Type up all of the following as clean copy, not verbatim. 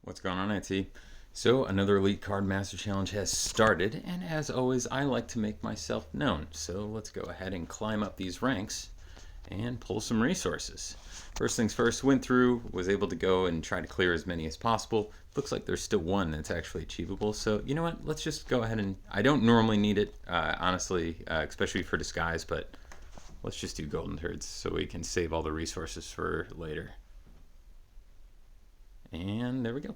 What's going on, IT? So, another Elite Card Master Challenge has started, and as always, I like to make myself known. So, let's go ahead and climb up these ranks and pull some resources. First things first, went through, was able to go and try to clear as many as possible. Looks like there's still one that's actually achievable. So, you know what? Let's just go ahead and. I don't normally need it, honestly, especially for disguise, but let's just do golden turds so we can save all the resources for later. And there we go.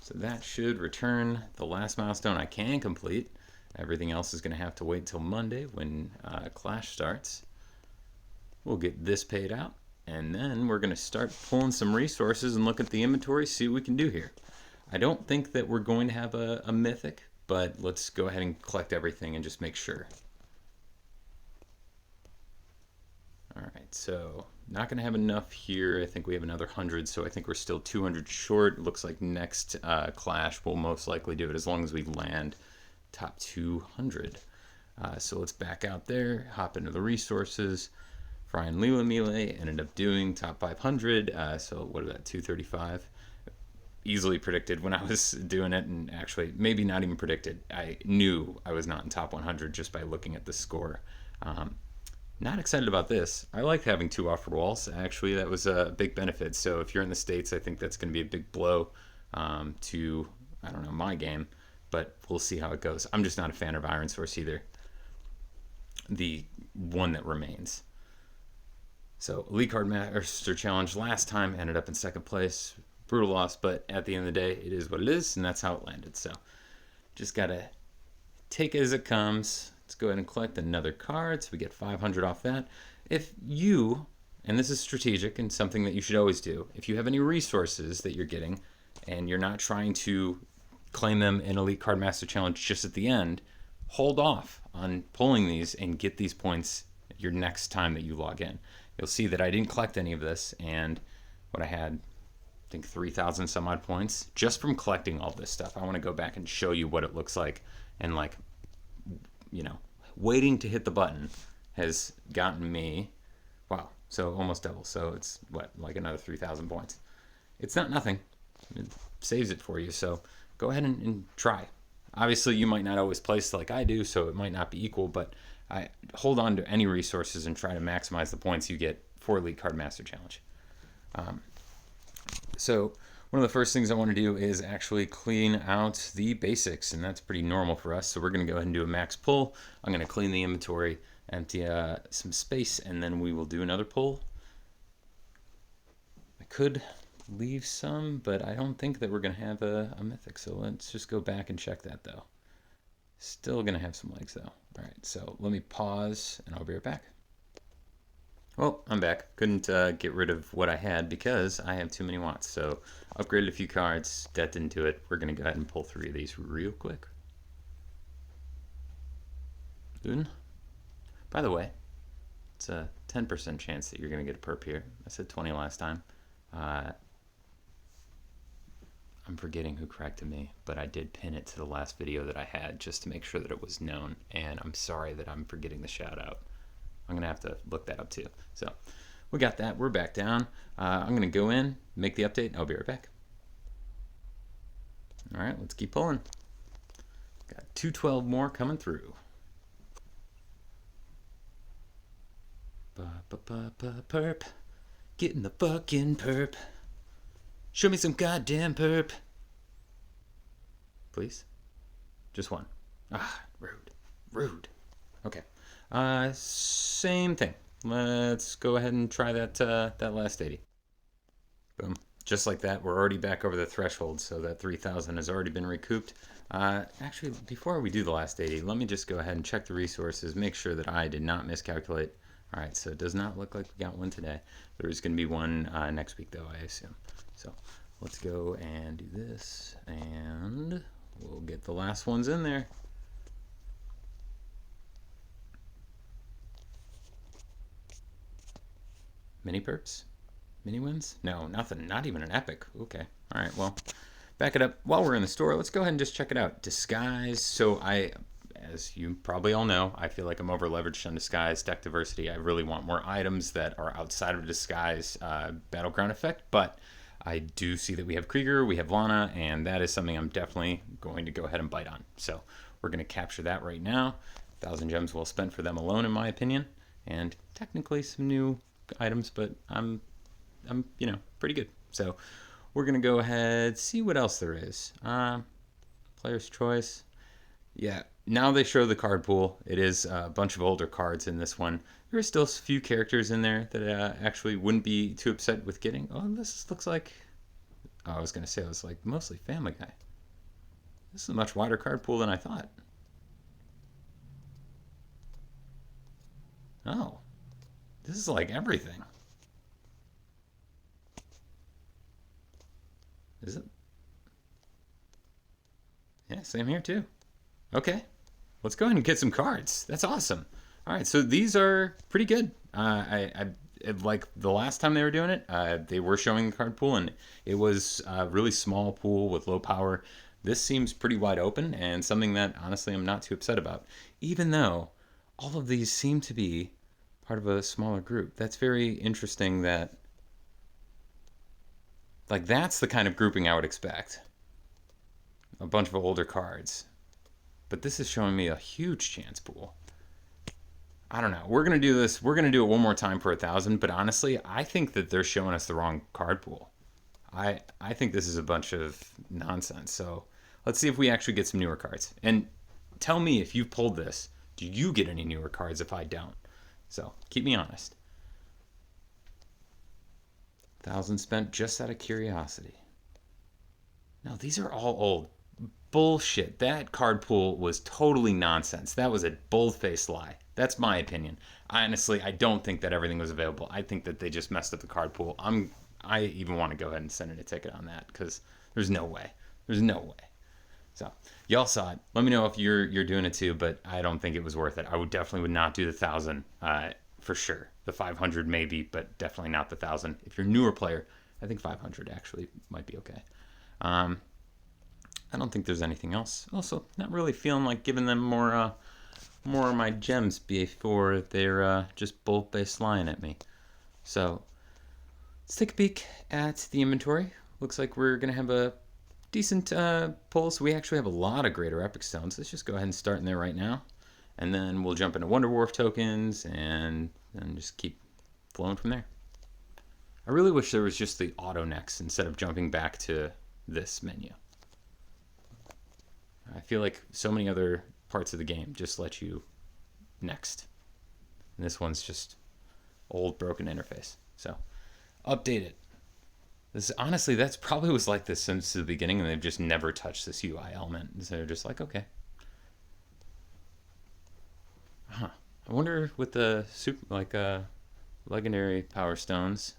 So that should return the last milestone I can complete. Everything else is going to have to wait till Monday when Clash starts. We'll get this paid out, and then we're going to start pulling some resources and look at the inventory, see what we can do here. I don't think that we're going to have a mythic, but let's go ahead and collect everything and just make sure. Alright, so not going to have enough here. I think we have another 100, so I think we're still 200 short. Looks like next Clash will most likely do it as long as we land top 200. So let's back out there, hop into the resources. Fry and Leela Melee ended up doing top 500, so what is that, 235? Easily predicted when I was doing it, and actually maybe not even predicted. I knew I was not in top 100 just by looking at the score. Not excited about this. I like having 2 offer walls. Actually, that was a big benefit. So if you're in the States, I think that's going to be a big blow to, I don't know, my game. But we'll see how it goes. I'm just not a fan of Iron Source either. The one that remains. So Elite Card Master Challenge last time ended up in 2nd place. Brutal loss, but at the end of the day, it is what it is, and that's how it landed. So just got to take it as it comes. Let's go ahead and collect another card so we get 500 off that. If you, and this is strategic and something that you should always do, if you have any resources that you're getting and you're not trying to claim them in Elite Card Master Challenge just at the end, hold off on pulling these and get these points your next time that you log in. You'll see that I didn't collect any of this, and what I had, I think 3,000 some odd points just from collecting all this stuff. I want to go back and show you what it looks like, and like, you know, waiting to hit the button has gotten me, wow, so almost double. So it's what, like another 3,000 points. It's not nothing. It saves it for you. So go ahead and try. Obviously, you might not always place like I do, so it might not be equal, but I hold on to any resources and try to maximize the points you get for Elite Card Master Challenge. So one of the first things I want to do is actually clean out the basics, and that's pretty normal for us. So we're going to go ahead and do a max pull. I'm going to clean the inventory, empty some space, and then we will do another pull. I could leave some, but I don't think that we're going to have a mythic. So let's just go back and check that, though. Still going to have some legs, though. All right, so let me pause, and I'll be right back. Well, I'm back. Couldn't get rid of what I had because I have too many watts. So upgraded a few cards, that didn't do it. We're going to go ahead and pull 3 of these real quick. Good. By the way, it's a 10% chance that you're going to get a perp here. I said 20 last time. I'm forgetting who corrected me, but I did pin it to the last video that I had just to make sure that it was known, and I'm sorry that I'm forgetting the shout out. I'm going to have to look that up too. So we got that. We're back down. I'm going to go in, make the update, and I'll be right back. All right, let's keep pulling. Got 212 more coming through. Perp. Getting the fucking perp. Show me some goddamn perp. Please? Just one. Ah, rude. Rude. Okay. Same thing. Let's go ahead and try that last 80. Boom. Just like that, we're already back over the threshold, so that 3,000 has already been recouped. Actually, before we do the last 80, let me just go ahead and check the resources, make sure that I did not miscalculate. All right, so it does not look like we got one today. There is going to be one next week, though, I assume. So let's go and do this, and we'll get the last ones in there. Mini perps? Mini wins? No, nothing. Not even an epic. Okay. All right, well, back it up. While we're in the store, let's go ahead and just check it out. Disguise. So as you probably all know, I feel like I'm over leveraged on disguise, deck diversity. I really want more items that are outside of disguise battleground effect, but I do see that we have Krieger, we have Lana, and that is something I'm definitely going to go ahead and bite on. So we're going to capture that right now. 1,000 gems well spent for them alone, in my opinion, and technically some new items, but I'm pretty good. So we're going to go ahead, see what else there is. Player's choice. Yeah, now they show the card pool. It is a bunch of older cards in this one. There are still a few characters in there that actually wouldn't be too upset with getting. Oh, this looks like... Oh, I was going to say it was like mostly Family Guy. This is a much wider card pool than I thought. Oh, this is like everything. Is it? Yeah, same here too. Okay, let's go ahead and get some cards. That's awesome. All right, so these are pretty good. Like the last time they were doing it, they were showing the card pool, and it was a really small pool with low power. This seems pretty wide open, and something that honestly I'm not too upset about, even though all of these seem to be part of a smaller group. That's very interesting. That like that's the kind of grouping I would expect. A bunch of older cards. But this is showing me a huge chance pool. I don't know. We're going to do this. We're going to do it one more time for 1,000. But honestly, I think that they're showing us the wrong card pool. I think this is a bunch of nonsense. So let's see if we actually get some newer cards. And tell me if you've pulled this. Do you get any newer cards if I don't? So keep me honest. 1,000 spent just out of curiosity. No, these are all old. Bullshit. That card pool was totally nonsense. That was a bold-faced lie. That's my opinion. Honestly, I don't think that everything was available. I think that they just messed up the card pool. I even want to go ahead and send in a ticket on that because there's no way. There's no way. So y'all saw it. Let me know if you're doing it too, but I don't think it was worth it. I would not do the 1,000 for sure. The 500 maybe, but definitely not the 1,000. If you're a newer player, I think 500 actually might be okay. I don't think there's anything else. Also, not really feeling like giving them more of my gems before they're just bolt-based lying at me. So let's take a peek at the inventory. Looks like we're going to have a decent pull. So we actually have a lot of Greater Epic Stones. Let's just go ahead and start in there right now. And then we'll jump into Wonder Wharf tokens and just keep flowing from there. I really wish there was just the auto next instead of jumping back to this menu. I feel like so many other parts of the game just let you next. And this one's just old broken interface. So update it. This honestly, that's probably was like this since the beginning, and they've just never touched this UI element. So they're just like, okay. Huh. I wonder with the legendary power stones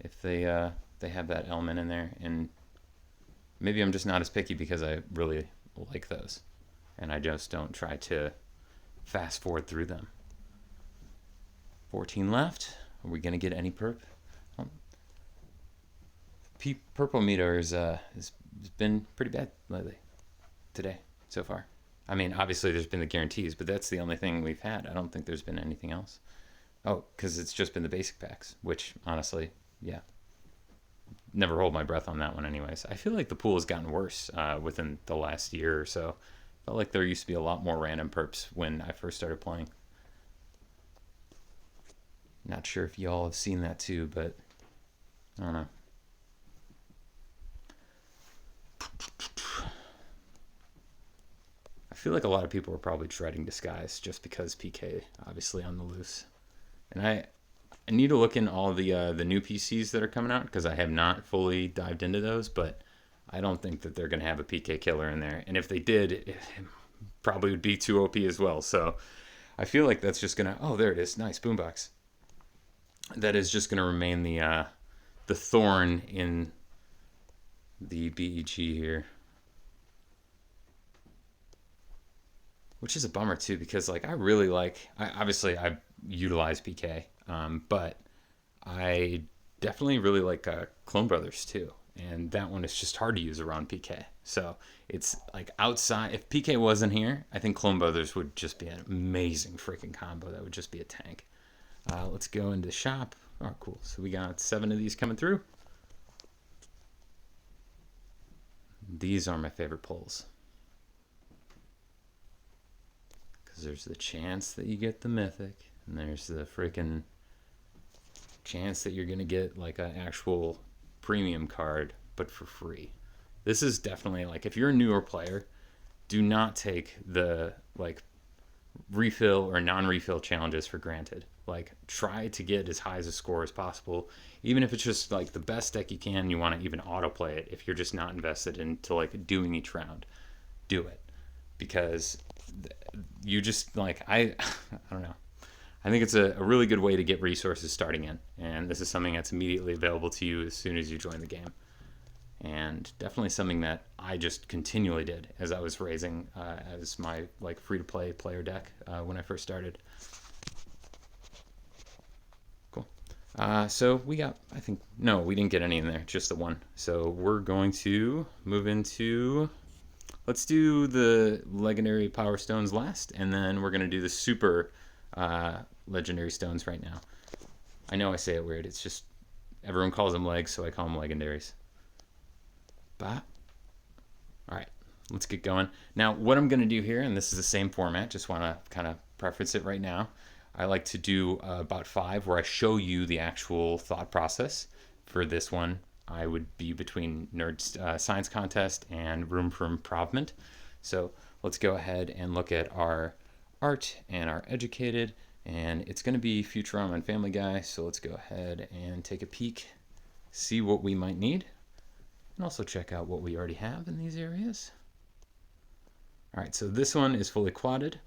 if they have that element in there, and maybe I'm just not as picky because I really like those, and I just don't try to fast forward through them. 14 left. Are we gonna get any perp? Purple meter has been pretty bad lately. Today so far. I mean, obviously there's been the guarantees, but that's the only thing we've had. I don't think there's been anything else. Oh, because it's just been the basic packs, which honestly, yeah, never hold my breath on that one anyways. I feel like the pool has gotten worse within the last year or so. Felt like there used to be a lot more random perps when I first started playing. Not sure if y'all have seen that too, but I don't know. I feel like a lot of people are probably dreading Disguise just because PK obviously on the loose. And I need to look in all the new PCs that are coming out because I have not fully dived into those, but I don't think that they're going to have a PK killer in there. And if they did, it probably would be too OP as well. So I feel like that's just going to... Oh, there it is. Nice. Boombox. That is just going to remain the thorn in the BEG here. Which is a bummer too, because like I really like... obviously, I've utilized PK, but I definitely really like Clone Brothers too. And that one is just hard to use around PK. So it's like outside... If PK wasn't here, I think Clone Brothers would just be an amazing freaking combo. That would just be a tank. Let's go into shop. Oh, cool. So we got 7 of these coming through. These are my favorite pulls. Because there's the chance that you get the mythic, and there's the freaking chance that you're going to get like an actual premium card, but for free. This is definitely like, if you're a newer player, do not take the like refill or non-refill challenges for granted. Like, try to get as high as a score as possible, even if it's just like the best deck you can. You want to even autoplay it if you're just not invested into like doing each round. Do it, because you just like I don't know. I think it's a really good way to get resources starting in, and this is something that's immediately available to you as soon as you join the game. And definitely something that I just continually did as I was raising as my like free-to-play player deck when I first started. Cool. So we got, I think, no, we didn't get any in there, just the one. So we're going to move into, let's do the legendary power stones last, and then we're going to do the super legendary stones right now. I know I say it weird, it's just everyone calls them legs, so I call them legendaries. All right, let's get going. Now, what I'm going to do here, and this is the same format, just want to kind of preference it right now. I like to do about 5 where I show you the actual thought process. For this one, I would be between Nerd Science Contest and Room for Improvement. So let's go ahead and look at our art and our educated, and it's going to be Futurama and Family Guy. So let's go ahead and take a peek, see what we might need, and also check out what we already have in these areas. All right, so this one is fully quadded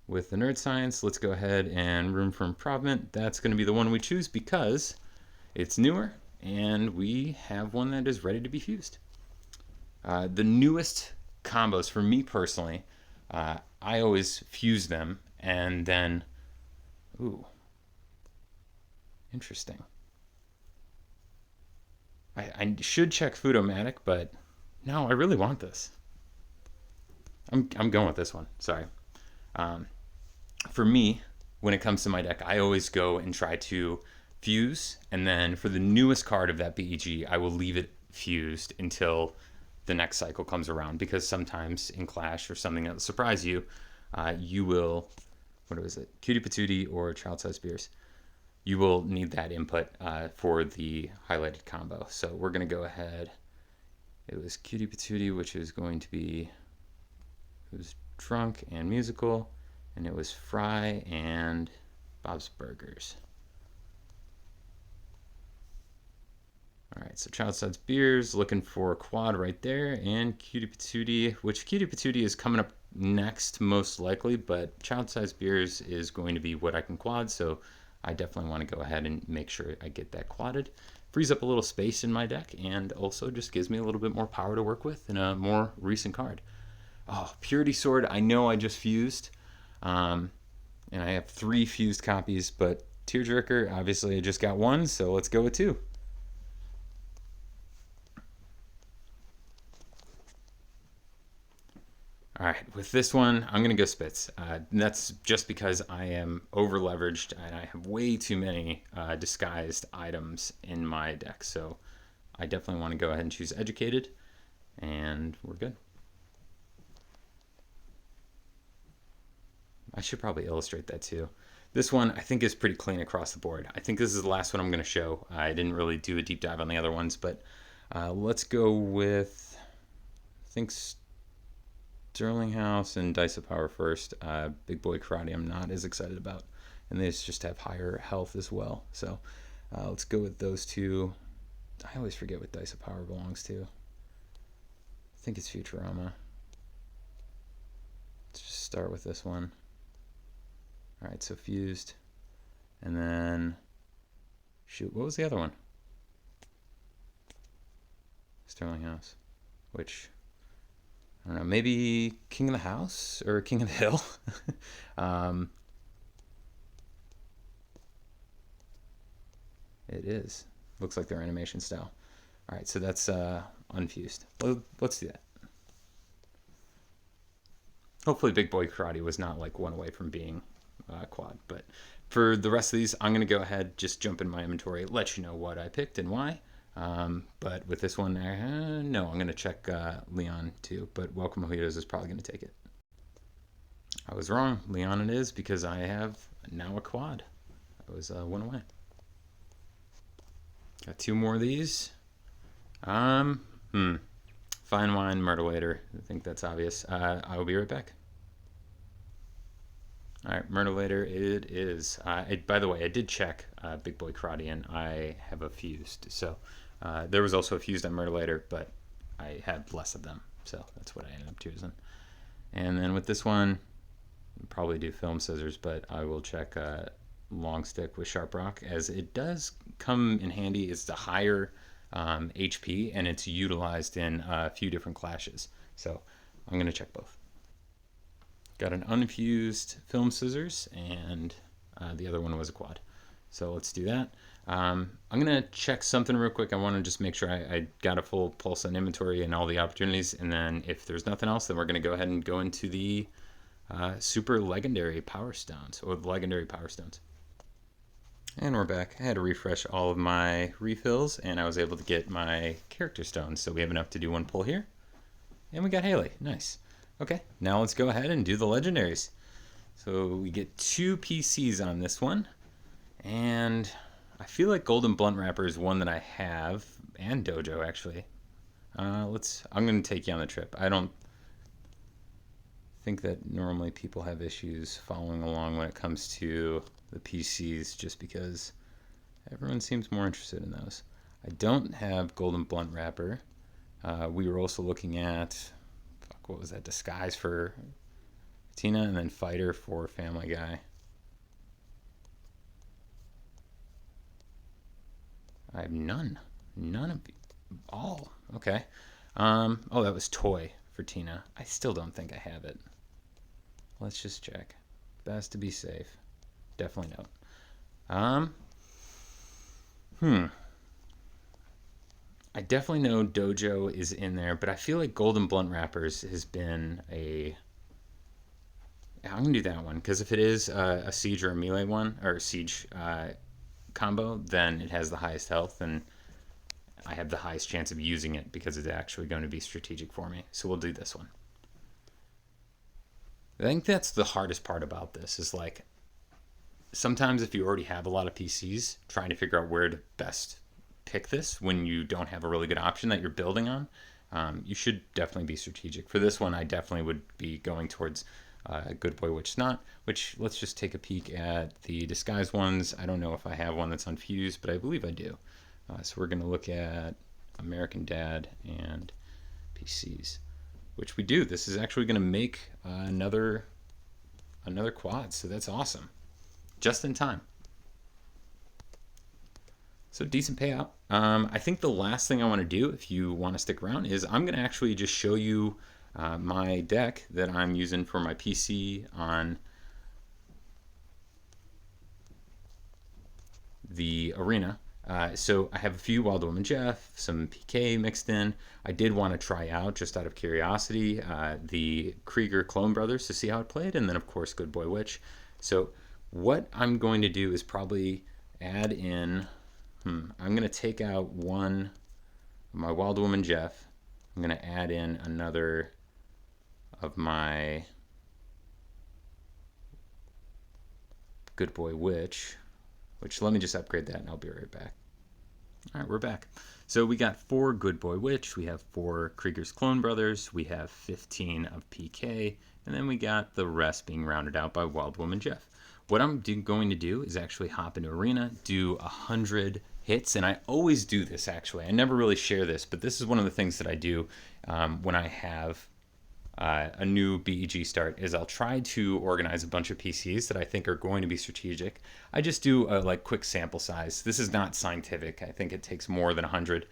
with the Nerd Science. Let's go ahead and Room for Improvement. That's going to be the one we choose because it's newer and we have one that is ready to be fused. The newest combos for me personally, I always fuse them and then, ooh, interesting. I should check Foodomatic, but no, I really want this. I'm going with this one. Sorry. For me, when it comes to my deck, I always go and try to fuse, and then for the newest card of that BEG, I will leave it fused until the next cycle comes around, because sometimes in Clash or something that will surprise you, you will, what was it, Cutie Patootie or Child Size Beers, you will need that input for the highlighted combo. So we're going to go ahead. It was Cutie Patootie, which is going to be, it was Drunk and Musical, and it was Fry and Bob's Burgers. All right, so Child Size Beers, looking for a quad right there, and Cutie Patootie, which Cutie Patootie is coming up next most likely, but Child Size Beers is going to be what I can quad, so I definitely want to go ahead and make sure I get that quadded. Frees up a little space in my deck, and also just gives me a little bit more power to work with in a more recent card. Oh, Purity Sword, I know I just fused, and I have 3 fused copies, but Tearjerker, obviously I just got 1, so let's go with 2. All right, with this one, I'm going to go Spitz. That's just because I am over leveraged and I have way too many disguised items in my deck. So I definitely want to go ahead and choose Educated, and we're good. I should probably illustrate that too. This one I think is pretty clean across the board. I think this is the last one I'm going to show. I didn't really do a deep dive on the other ones, but let's go with, I think, Sterling House and Dice of Power first. Big Boy Karate I'm not as excited about, and they just have higher health as well. So let's go with those 2. I always forget what Dice of Power belongs to. I think it's Futurama. Let's just start with this one. All right, so fused, and then shoot, what was the other one? Sterling House, which, I don't know, maybe King of the House or King of the Hill. It is. Looks like their animation style. All right, so that's unfused. Let's do that. Hopefully Big Boy Karate was not like one away from being quad. But for the rest of these, I'm going to go ahead, just jump in my inventory, let you know what I picked and why. But with this one, no, I'm going to check Leon too. But Welcome Mojitos is probably going to take it. I was wrong. Leon it is because I have now a quad. I was one away. Got two more of these. Fine wine, Myrtleator. I think that's obvious. I will be right back. All right, Myrtleator it is. By the way, I did check Big Boy Karate, and I have a fused. So there was also a fused on Myrtleator, but I had less of them. So that's what I ended up choosing. And then with this one, I'll probably do Film Scissors, but I will check Long Stick with Sharp Rock, as it does come in handy. It's the higher HP, and it's utilized in a few different clashes. So I'm going to check both. Got an unfused Film Scissors, and the other one was a quad. So let's do that. I'm going to check something real quick. I want to just make sure I got a full pulse on inventory and all the opportunities, and then if there's nothing else, then we're going to go ahead and go into the super legendary Power Stones, or the legendary Power Stones. And we're back. I had to refresh all of my refills, and I was able to get my character stones. So we have enough to do one pull here. And we got Haley. Nice. Okay, now let's go ahead and do the legendaries. So we get 2 PCs on this one. And I feel like Golden Blunt Wrapper is one that I have, and Dojo actually. I'm going to take you on the trip. I don't think that normally people have issues following along when it comes to the PCs, just because everyone seems more interested in those. I don't have Golden Blunt Wrapper. We were also looking at, what was that, Disguise for Tina, and then Fighter for Family Guy. I have none of all. Okay. Oh, that was Toy for Tina. I still don't think I have it. Let's just check. Best to be safe. Definitely don't. I definitely know Dojo is in there, but I feel like Golden Blunt Wrappers has been a... I'm going to do that one, because if it is a Siege or a Melee one, or a Siege combo, then it has the highest health, and I have the highest chance of using it because it's actually going to be strategic for me. So we'll do this one. I think that's the hardest part about this, is like, sometimes if you already have a lot of PCs, trying to figure out where to best pick this when you don't have a really good option that you're building on, you should definitely be strategic. For this one, I definitely would be going towards Good Boy Witch Snot, which, let's just take a peek at the disguise ones. I don't know if I have one that's unfused, but I believe I do. So we're going to look at American Dad and PCs, which we do. This is actually going to make another quad, so that's awesome. Just in time. So decent payout. I think the last thing I want to do, if you want to stick around, is I'm going to actually just show you my deck that I'm using for my PC on the arena. So I have a few Wild Woman Jeff, some PK mixed in. I did want to try out, just out of curiosity, the Krieger Clone Brothers to see how it played, and then of course Good Boy Witch. So what I'm going to do is probably add in, I'm going to take out one of my Wild Woman Jeff. I'm going to add in another of my Good Boy Witch, which, let me just upgrade that and I'll be right back. All right, we're back. So we got 4 Good Boy Witch, we have 4 Krieger's Clone Brothers, we have 15 of PK, and then we got the rest being rounded out by Wild Woman Jeff. What I'm going to do is actually hop into Arena, do 100 hits, and I always do this actually. I never really share this, but this is one of the things that I do when I have a new BEG start, is I'll try to organize a bunch of PCs that I think are going to be strategic. I just do a like quick sample size. This is not scientific. I think it takes more than 100,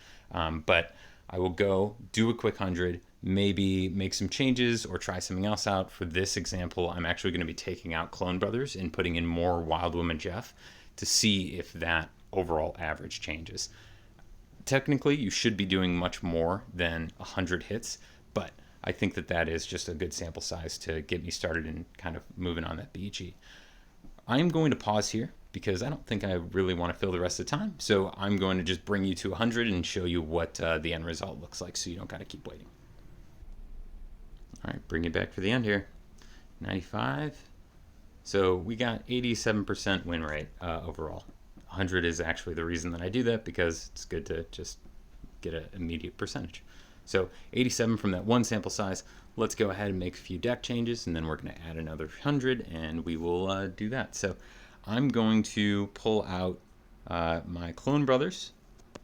but I will go do a quick 100, maybe make some changes or try something else out. For this example, I'm actually going to be taking out Clone Brothers and putting in more Wild Woman Jeff to see if that overall average changes. Technically, you should be doing much more than 100 hits, but I think that that is just a good sample size to get me started and kind of moving on that BG. I'm going to pause here. because I don't think I really want to fill the rest of the time. So I'm going to just bring you to 100 and show you what the end result looks like, so you don't got to keep waiting. All right, bring you back for the end here. 95. So we got 87% win rate overall. 100 is actually the reason that I do that, because it's good to just get an immediate percentage. So 87 from that one sample size. Let's go ahead and make a few deck changes, and then we're going to add another 100, and we will do that. So I'm going to pull out my Clone Brothers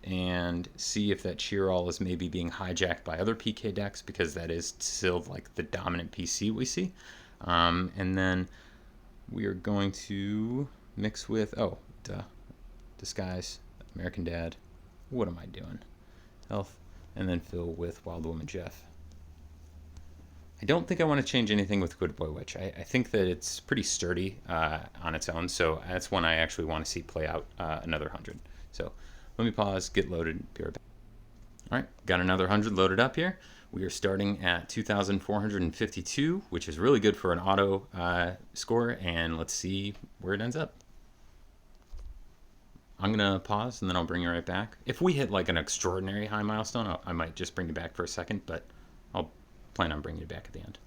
and see if that Cheer All is maybe being hijacked by other PK decks, because that is still like the dominant PC we see. And then we are going to mix with, Disguise, American Dad. What am I doing? Health, and then fill with Wild Woman Jeff. I don't think I want to change anything with Good Boy Witch. I think that it's pretty sturdy on its own, so that's one I actually want to see play out another 100. So let me pause, get loaded, be right back. All right, got another 100 loaded up here. We are starting at 2,452, which is really good for an auto score, and let's see where it ends up. I'm going to pause, and then I'll bring you right back. If we hit like an extraordinary high milestone, I might just bring you back for a second, but I'll plan on bringing you back at the end.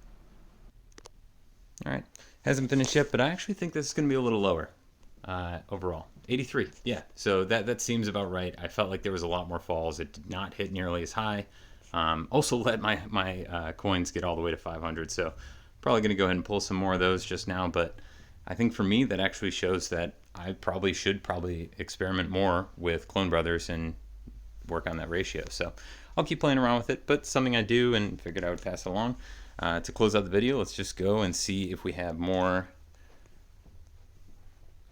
All right, hasn't finished yet, but I actually think this is going to be a little lower overall. 83, yeah, so that seems about right. I felt like there was a lot more falls. It did not hit nearly as high. Also let my coins get all the way to 500, so probably going to go ahead and pull some more of those just now, but I think for me that actually shows that I should experiment more with Clone Brothers and work on that ratio. So I'll keep playing around with it, but something I do and figured I would pass it along. To close out the video, let's just go and see if we have more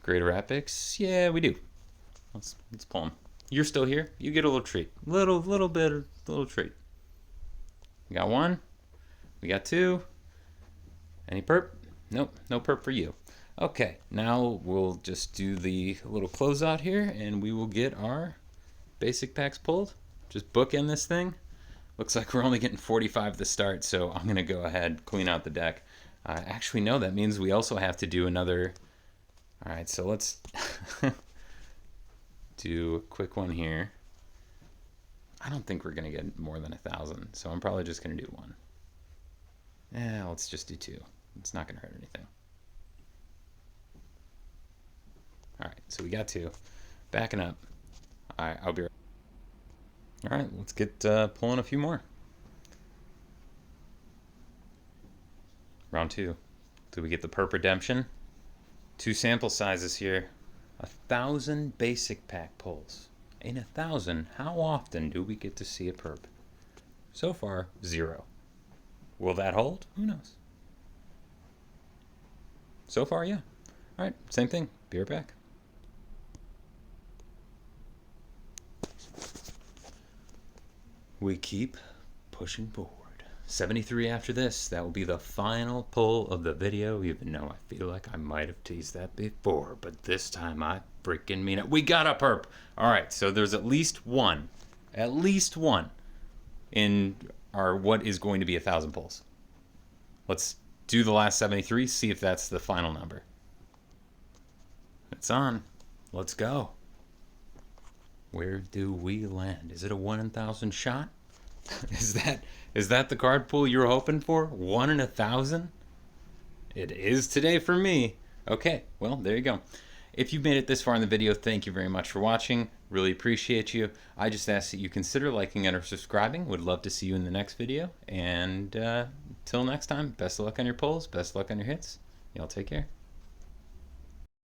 Greater Epics. Yeah, we do. Let's pull them. You're still here. You get a little treat. Little treat. We got one. We got two. Any perp? Nope, no perp for you. Okay, now we'll just do the little closeout here, and we will get our basic packs pulled. Just bookend this thing. Looks like we're only getting 45 at the start, so I'm going to go ahead, clean out the deck. Actually, no, that means we also have to do another. All right, so let's do a quick one here. I don't think we're going to get more than 1,000, so I'm probably just going to do one. Yeah, let's just do two. It's not going to hurt anything. All right, so we got two. Backing up. All right, I'll be right. All right, let's get pulling a few more. Round two. Do we get the perp redemption? 2 sample sizes here. 1,000 basic pack pulls. In 1,000, how often do we get to see a perp? So far, 0. Will that hold? Who knows? So far, yeah. All right, same thing. Be right back. We keep pushing forward. 73 after this. That will be the final pull of the video, even though I feel like I might have teased that before, but this time I freaking mean it. We got a perp. All right, so there's at least one in our what is going to be 1,000 pulls. Let's do the last 73, see if that's the final number. It's on. Let's go. Where do we land? Is it a 1 in 1,000 shot? Is that the card pool you were hoping for? 1 in 1,000? It is today for me. Okay, well, there you go. If you've made it this far in the video, thank you very much for watching. Really appreciate you. I just ask that you consider liking and or subscribing. Would love to see you in the next video. And till next time, best of luck on your pulls, best of luck on your hits. Y'all take care.